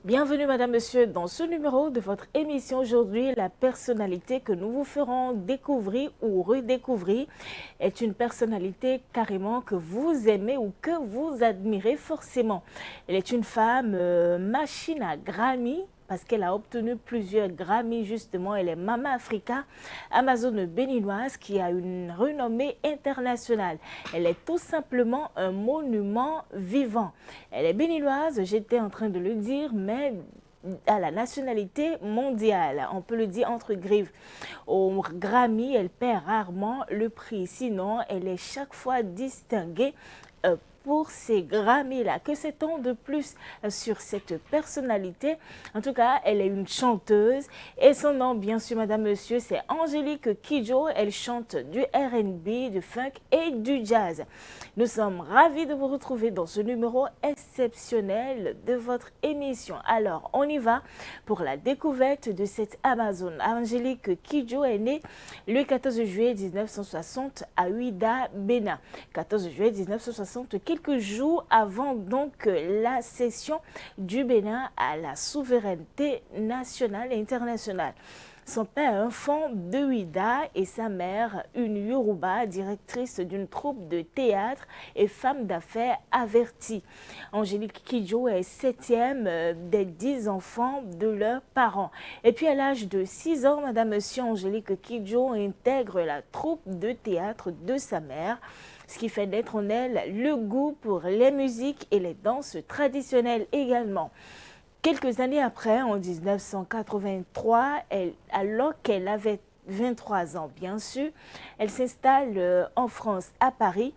Bienvenue Madame, Monsieur dans ce numéro de votre émission aujourd'hui. La personnalité que nous vous ferons découvrir ou redécouvrir est une personnalité carrément que vous aimez ou que vous admirez forcément. Elle est une femme machine à Grammy, parce qu'elle a obtenu plusieurs Grammy justement. Elle est Mama Africa, Amazone béninoise qui a une renommée internationale. Elle est tout simplement un monument vivant. Elle est béninoise, j'étais en train de le dire, mais à la nationalité mondiale, on peut le dire entre griffes. Au Grammy, elle perd rarement le prix, sinon elle est chaque fois distinguée pour ces Grammy-là. Que sait-on de plus sur cette personnalité? En tout cas, elle est une chanteuse et son nom, bien sûr, Madame, Monsieur, c'est Angélique Kidjo. Elle chante du R&B, du funk et du jazz. Nous sommes ravis de vous retrouver dans ce numéro exceptionnel de votre émission. Alors, on y va pour la découverte de cette Amazone. Angélique Kidjo est née le 14 juillet 1960 à Ouidah, Bénin. 14 juillet 1960, quelques jours avant donc la cession du Bénin à la souveraineté nationale et internationale. Son père, un fond de Ouidah, et sa mère, une Yoruba, directrice d'une troupe de théâtre et femme d'affaires avertie. Angélique Kidjo est septième des 10 enfants de leurs parents. Et puis à l'âge de 6 ans, Madame Monsieur Angélique Kidjo intègre la troupe de théâtre de sa mère, ce qui fait naître en elle le goût pour les musiques et les danses traditionnelles également. Quelques années après, en 1983, alors qu'elle avait 23 ans, bien sûr, elle s'installe en France, à Paris,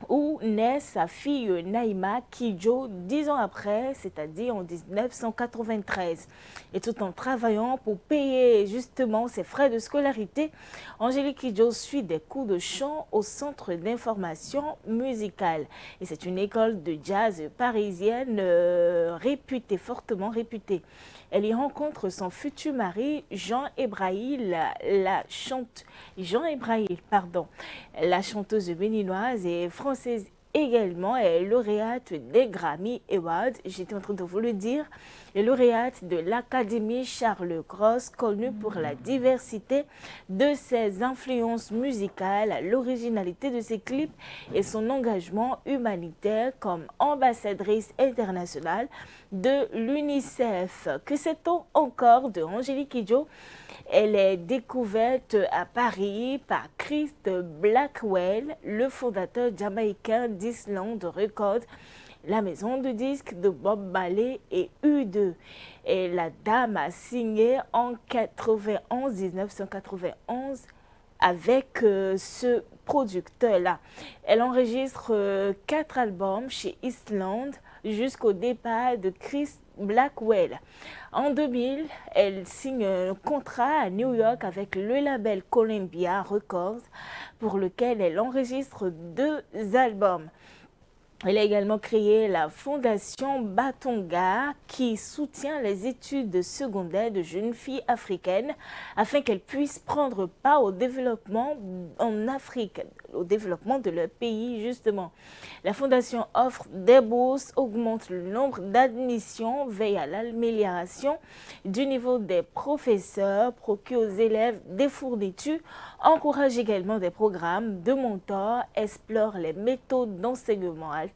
où naît sa fille Naïma Kidjo 10 ans après, c'est-à-dire en 1993. Et tout en travaillant pour payer justement ses frais de scolarité, Angélique Kidjo suit des cours de chant au Centre d'information musicale. Et c'est une école de jazz parisienne réputée, fortement réputée. Elle y rencontre son futur mari, Jean Ebrahil, la chanteuse béninoise et française également, est lauréate des Grammy Awards, j'étais en train de vous le dire, et lauréate de l'Académie Charles Cros, connue pour la diversité de ses influences musicales, l'originalité de ses clips et son engagement humanitaire comme ambassadrice internationale de l'UNICEF. Que sait-on encore de Angélique Kidjo? Elle est découverte à Paris par Chris Blackwell, le fondateur jamaïcain d'Island Records, la maison de disques de Bob Marley et U2. Et la dame a signé en 1991 avec ce producteur-là. Elle enregistre 4 albums chez Island jusqu'au départ de Chris Blackwell. En 2000, elle signe un contrat à New York avec le label Columbia Records pour lequel elle enregistre 2 albums. Elle a également créé la fondation Batonga qui soutient les études secondaires de jeunes filles africaines afin qu'elles puissent prendre part au développement en Afrique, au développement de leur pays justement. La fondation offre des bourses, augmente le nombre d'admissions, veille à l'amélioration du niveau des professeurs, procure aux élèves des fournitures, encourage également des programmes de mentors, explore les méthodes d'enseignement alternatives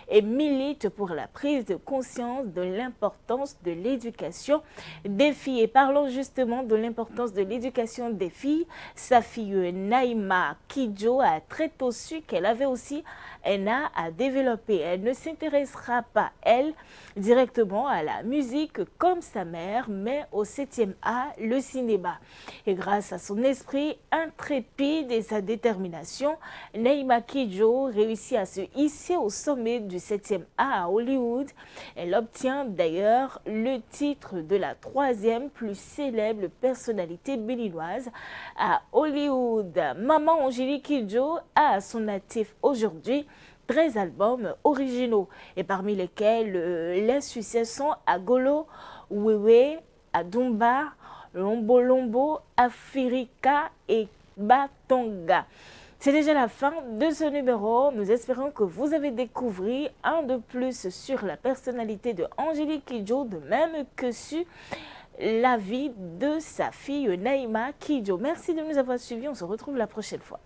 et milite pour la prise de conscience de l'importance de l'éducation des filles. Et parlons justement de l'importance de l'éducation des filles. Sa fille Naïma Kidjo a très tôt su qu'elle avait aussi un art à développer. Elle ne s'intéressera pas, elle, directement à la musique comme sa mère, mais au 7e art, le cinéma. Et grâce à son esprit intrépide et sa détermination, Naïma Kidjo réussit à se hisser au sommet du 7e art à Hollywood. Elle obtient d'ailleurs le titre de la 3e plus célèbre personnalité béninoise à Hollywood. Maman Angélique Kidjo a à son actif aujourd'hui 13 albums originaux, et parmi lesquels les succès sont Agolo, Wewe, Adumba, Lombo Lombo, Africa et Batonga. C'est déjà la fin de ce numéro. Nous espérons que vous avez découvert un de plus sur la personnalité de Angélique Kidjo, de même que sur la vie de sa fille Naïma Kidjo. Merci de nous avoir suivis. On se retrouve la prochaine fois.